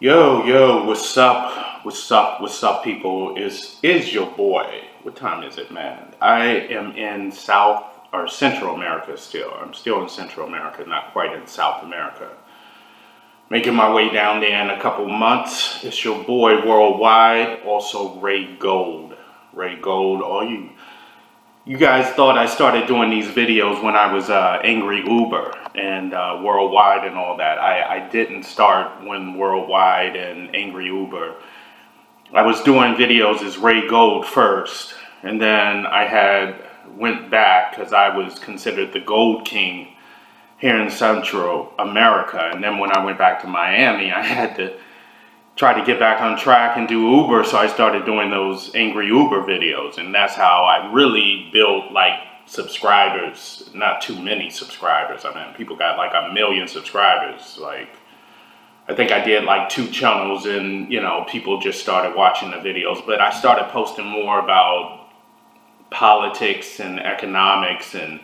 Yo, what's up? What's up, people? Is your boy. What time is it, man? I am in South or Central America still. I'm still in Central America, not quite in South America. Making my way down there in a couple months. It's your boy Worldwide, also Ray Gold. Ray Gold, all you guys thought I started doing these videos when I was Angry Uber and Worldwide and all that. I didn't start when Worldwide and Angry Uber. I was doing videos as Ray Gold first, and then went back because I was considered the Gold King here in Central America. And then when I went back to Miami, I had to try to get back on track and do Uber, so I started doing those Angry Uber videos, and that's how I really built like subscribers. Not too many subscribers. I mean, people got like 1 million subscribers. Like, I think I did like 2 channels, and people just started watching the videos. But I started posting more about politics and economics and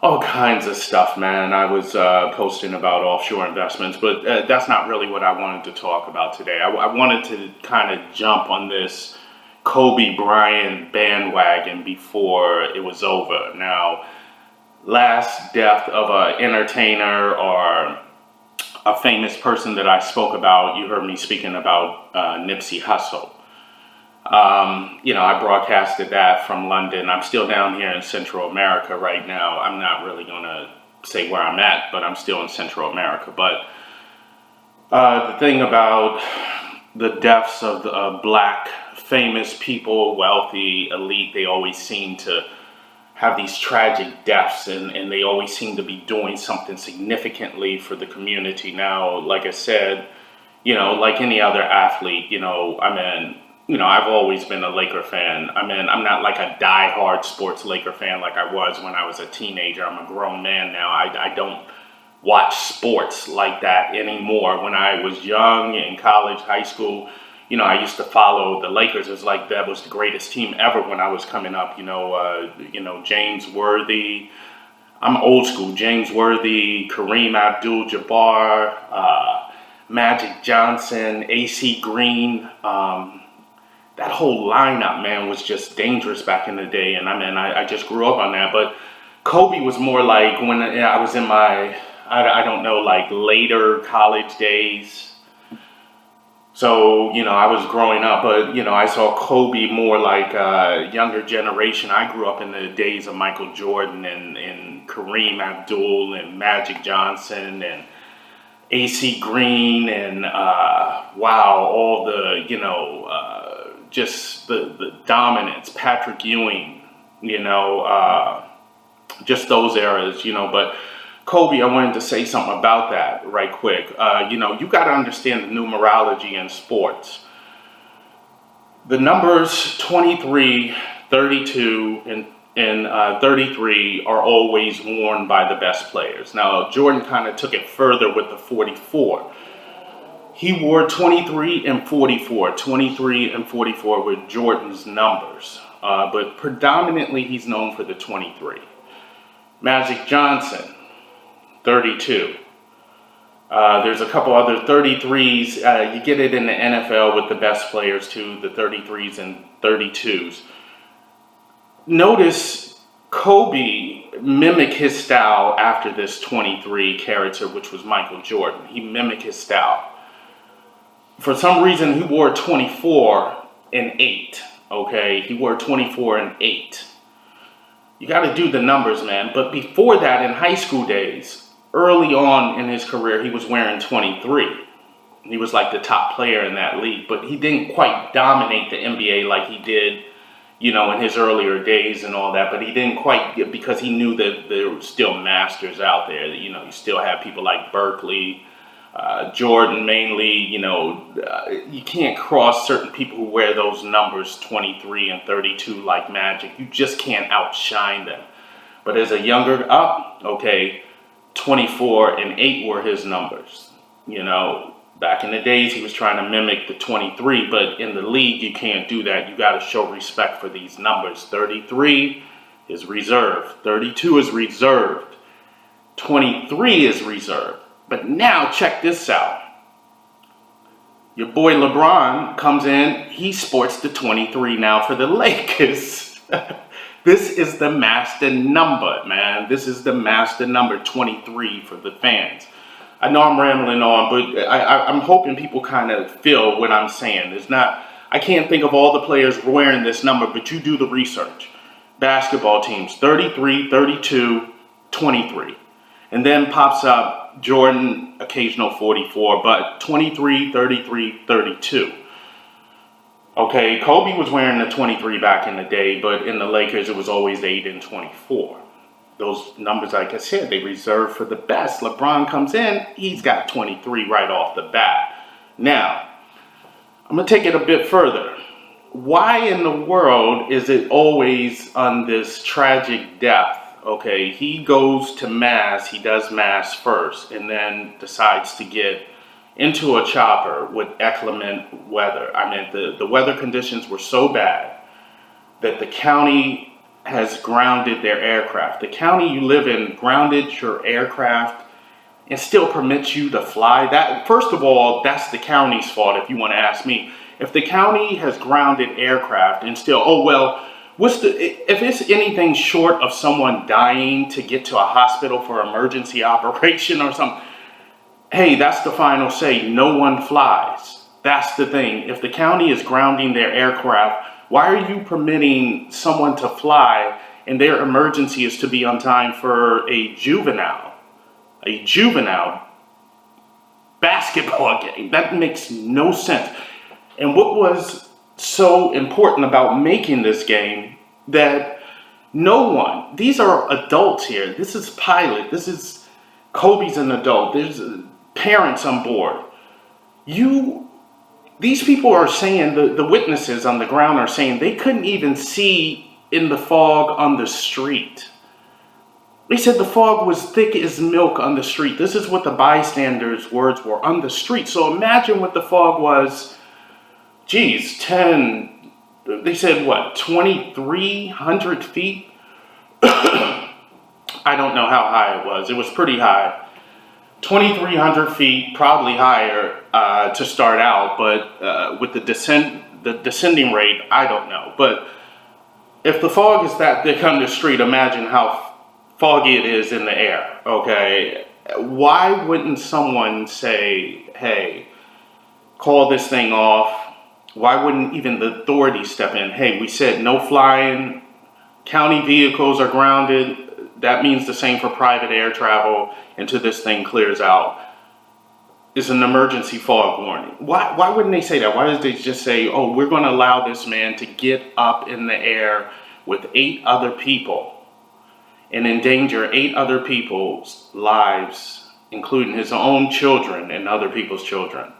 all kinds of stuff, man. I was posting about offshore investments, but that's not really what I wanted to talk about today. I wanted to kind of jump on this Kobe Bryant bandwagon before it was over. Now, last death of an entertainer or a famous person that I spoke about, you heard me speaking about Nipsey Hussle. I broadcasted that from London. I'm still down here in Central America right now. I'm not really going to say where I'm at, but I'm still in Central America. But the thing about the deaths of the black famous people, wealthy, elite, they always seem to have these tragic deaths, and they always seem to be doing something significantly for the community. Now, like I said, like any other athlete, I've always been a Laker fan. I mean, I'm not like a diehard sports Laker fan like I was when I was a teenager. I'm a grown man now. I don't watch sports like that anymore. When I was young, in college, high school, I used to follow the Lakers. It was like that was the greatest team ever when I was coming up. James Worthy. I'm old school. James Worthy, Kareem Abdul-Jabbar, Magic Johnson, AC Green. That whole lineup, man, was just dangerous back in the day. And I just grew up on that. But Kobe was more like when I was in my, I don't know, like later college days. So, I was growing up, but, I saw Kobe more like a younger generation. I grew up in the days of Michael Jordan and Kareem Abdul and Magic Johnson and AC Green and, all the, just the dominance, Patrick Ewing, just those eras, but Kobe, I wanted to say something about that right quick. You got to understand the numerology in sports. The numbers 23, 32, and 33 are always worn by the best players. Now, Jordan kind of took it further with the 44. He wore 23 and 44. 23 and 44 were Jordan's numbers. But predominantly, he's known for the 23. Magic Johnson, 32. There's a couple other 33s. You get it in the NFL with the best players too, the 33s and 32s. Notice Kobe mimicked his style after this 23 character, which was Michael Jordan. He mimicked his style. For some reason, he wore 24 and 8. Okay, he wore 24 and 8. You got to do the numbers, man. But before that, in high school days, early on in his career, he was wearing 23. He was like the top player in that league, but he didn't quite dominate the NBA like he did, in his earlier days and all that. But he didn't quite, because he knew that there were still masters out there. You still have people like Berkeley, Jordan mainly. You can't cross certain people who wear those numbers 23 and 32 like Magic. You just can't outshine them. But as a younger 24 and 8 were his numbers. Back in the days, he was trying to mimic the 23, but in the league, you can't do that. You got to show respect for these numbers. 33 is reserved. 32 is reserved. 23 is reserved. But now, check this out. Your boy LeBron comes in, he sports the 23 now for the Lakers. This is the master number, man. This is the master number 23 for the fans. I know I'm rambling on, but I'm hoping people kind of feel what I'm saying. It's not, I can't think of all the players wearing this number, but you do the research. Basketball teams, 33, 32, 23. And then pops up Jordan, occasional 44, but 23, 33, 32. Okay, Kobe was wearing the 23 back in the day, but in the Lakers it was always 8 and 24. Those numbers, like I said, they reserved for the best. LeBron comes in, he's got 23 right off the bat. Now, I'm going to take it a bit further. Why in the world is it always on this tragic death? Okay, he goes to mass, he does mass first, and then decides to get into a chopper with inclement weather. I mean, the weather conditions were so bad that the county has grounded their aircraft. The county you live in grounded your aircraft and still permits you to fly. That, first of all, that's the county's fault if you want to ask me. If the county has grounded aircraft and still, oh well, if it's anything short of someone dying to get to a hospital for emergency operation or something, hey, that's the final say. No one flies. That's the thing. If the county is grounding their aircraft, why are you permitting someone to fly and their emergency is to be on time for a juvenile basketball game? That makes no sense. And what was so important about making this game that no one, these are adults here. This is Pilot. This is Kobe's an adult. There's parents on board. These people are saying, the witnesses on the ground are saying they couldn't even see in the fog on the street. They said the fog was thick as milk on the street. This is what the bystanders' words were, on the street. So imagine what the fog was. Geez, they said what, 2,300 feet? I don't know how high it was. It was pretty high. 2,300 feet, probably higher to start out, but with the descending rate, I don't know. But if the fog is that thick on the street, imagine how foggy it is in the air, okay? Why wouldn't someone say, hey, call this thing off? Why wouldn't even the authorities step in? Hey, we said no flying, county vehicles are grounded. That means the same for private air travel until this thing clears out. It's an emergency fog warning. Why wouldn't they say that? Why did they just say, oh, we're going to allow this man to get up in the air with 8 other people and endanger 8 other people's lives, including his own children and other people's children?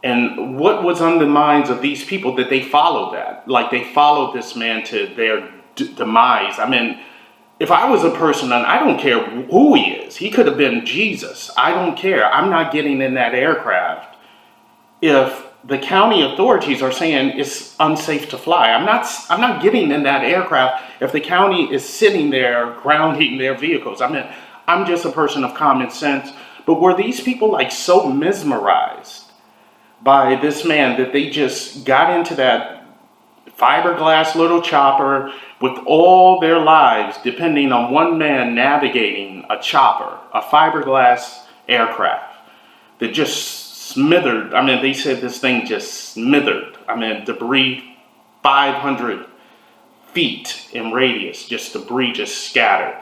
And what was on the minds of these people that they followed that? Like they followed this man to their demise. I mean, if I was a person, and I don't care who he is, he could have been Jesus. I don't care. I'm not getting in that aircraft if the county authorities are saying it's unsafe to fly. I'm not getting in that aircraft if the county is sitting there grounding their vehicles. I mean, I'm just a person of common sense. But were these people like so mesmerized by this man that they just got into that fiberglass little chopper with all their lives depending on one man navigating a chopper, a fiberglass aircraft that just smithered? I mean, they said this thing just smithered. I mean, debris 500 feet in radius, just debris just scattered.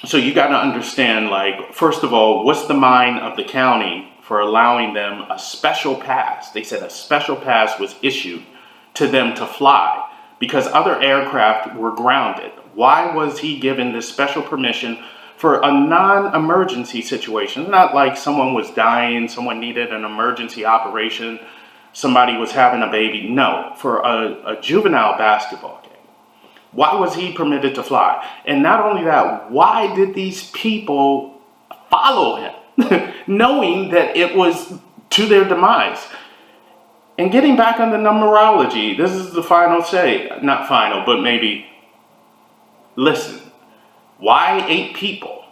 So you got to understand, like, first of all, what's the mind of the county for allowing them a special pass? They said a special pass was issued to them to fly because other aircraft were grounded. Why was he given this special permission for a non-emergency situation? Not like someone was dying, someone needed an emergency operation, somebody was having a baby. No, for a juvenile basketball game. Why was he permitted to fly? And not only that, why did these people follow him, knowing that it was to their demise? And getting back on the numerology, this is the final say. Not final, but maybe. Listen, why 8 people?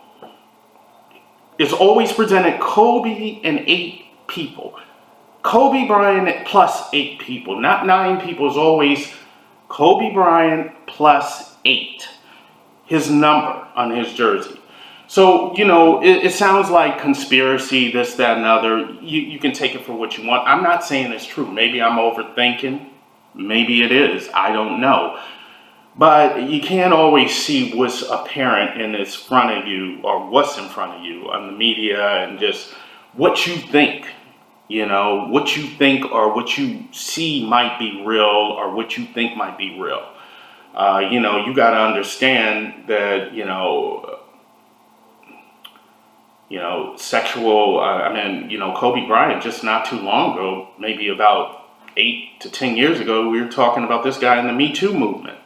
It's always presented Kobe and 8 people. Kobe Bryant plus 8 people, not 9 people. Is always Kobe Bryant plus 8. His number on his jersey. So, it sounds like conspiracy, this, that, and other. You can take it for what you want. I'm not saying it's true. Maybe I'm overthinking. Maybe it is. I don't know. But you can't always see what's apparent in front of you, or what's in front of you on the media, and just what you think. What you think or what you see might be real, or what you think might be real. You got to understand that, sexual, Kobe Bryant, just not too long ago, maybe about 8 to 10 years ago, we were talking about this guy in the Me Too movement,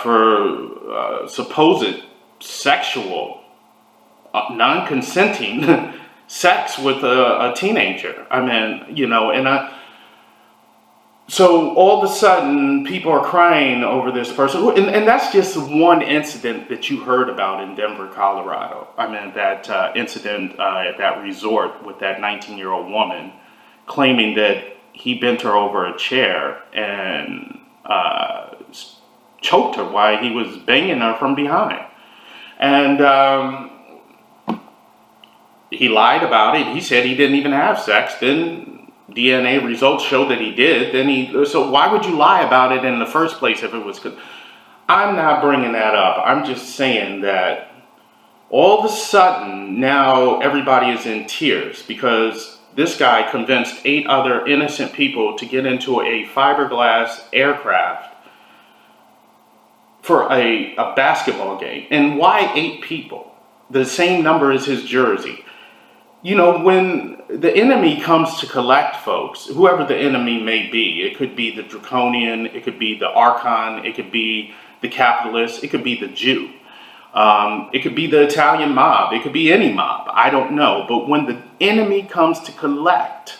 for supposed sexual, non-consenting sex with a teenager. So all of a sudden, people are crying over this person. And that's just one incident that you heard about in Denver, Colorado. That incident at that resort with that 19-year-old woman claiming that he bent her over a chair and choked her while he was banging her from behind. And he lied about it. He said he didn't even have sex. Then DNA results show that he did. So why would you lie about it in the first place if it was good? I'm not bringing that up. I'm just saying that all of a sudden now everybody is in tears because this guy convinced 8 other innocent people to get into a fiberglass aircraft for a basketball game. And why 8 people? The same number as his jersey. When the enemy comes to collect folks, whoever the enemy may be, it could be the draconian, it could be the archon, it could be the capitalist, it could be the Jew, it could be the Italian mob, it could be any mob, I don't know. But when the enemy comes to collect,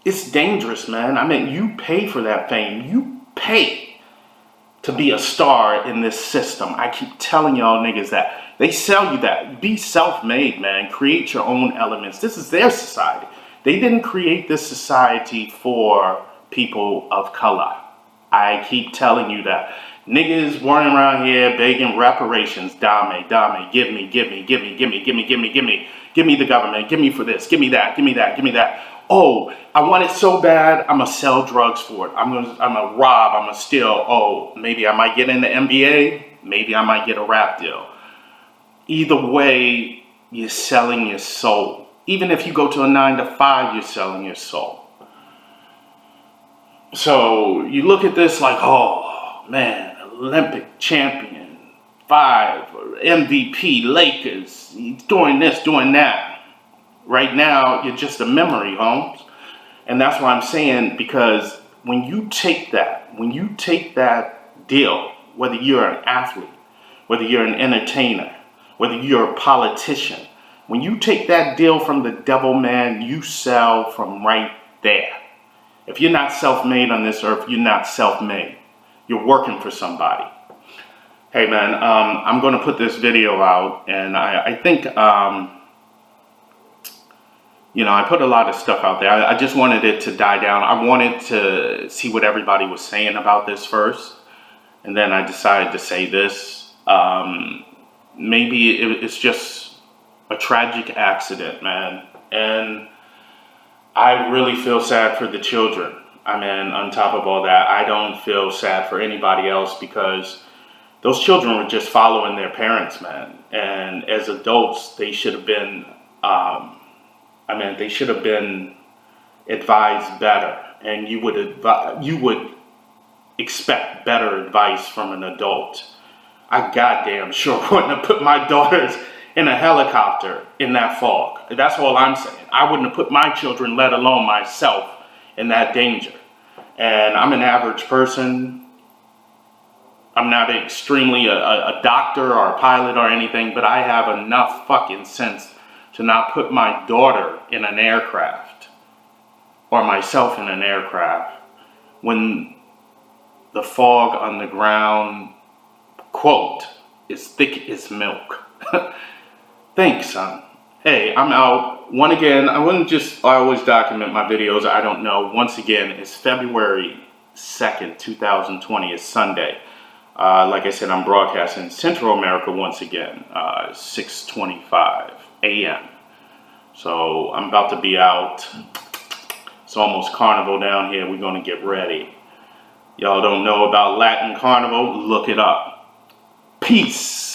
it's dangerous, man. You pay for that fame. You pay to be a star in this system. I keep telling y'all niggas that. They sell you that. Be self-made, man. Create your own elements. This is their society. They didn't create this society for people of color. I keep telling you that. Niggas running around here begging reparations. Dame, give me the government. Give me for this. Give me that. Oh, I want it so bad, I'm gonna sell drugs for it. I'm gonna rob, I'm gonna steal. Oh, maybe I might get in the NBA. Maybe I might get a rap deal. Either way, you're selling your soul. Even if you go to a 9 to 5, you're selling your soul. So you look at this like, oh man, Olympic champion, 5, MVP, Lakers, he's doing this, doing that. Right now, you're just a memory, Holmes. And that's what I'm saying, because when you take that deal, whether you're an athlete, whether you're an entertainer, whether you're a politician, when you take that deal from the devil, man, you sell from right there. If you're not self-made on this earth, you're not self-made. You're working for somebody. Hey, man, I'm going to put this video out, and I think, I put a lot of stuff out there. I just wanted it to die down. I wanted to see what everybody was saying about this first, and then I decided to say this. Maybe it's just a tragic accident, man. And I really feel sad for the children. On top of all that, I don't feel sad for anybody else because those children were just following their parents, man. And as adults, they should have been, they should have been advised better. And you would expect better advice from an adult. I goddamn sure wouldn't have put my daughters in a helicopter in that fog. That's all I'm saying. I wouldn't have put my children, let alone myself, in that danger. And I'm an average person. I'm not extremely a doctor or a pilot or anything, but I have enough fucking sense to not put my daughter in an aircraft or myself in an aircraft when the fog on the ground, quote, is thick as milk. Thanks, son. Hey, I'm out. one again, I always document my videos. I don't know. Once again, it's February 2nd, 2020. It's Sunday. Like I said, I'm broadcasting Central America once again, 6:25 a.m. So I'm about to be out. It's almost carnival down here. We're going to get ready. Y'all don't know about Latin carnival? Look it up. Peace.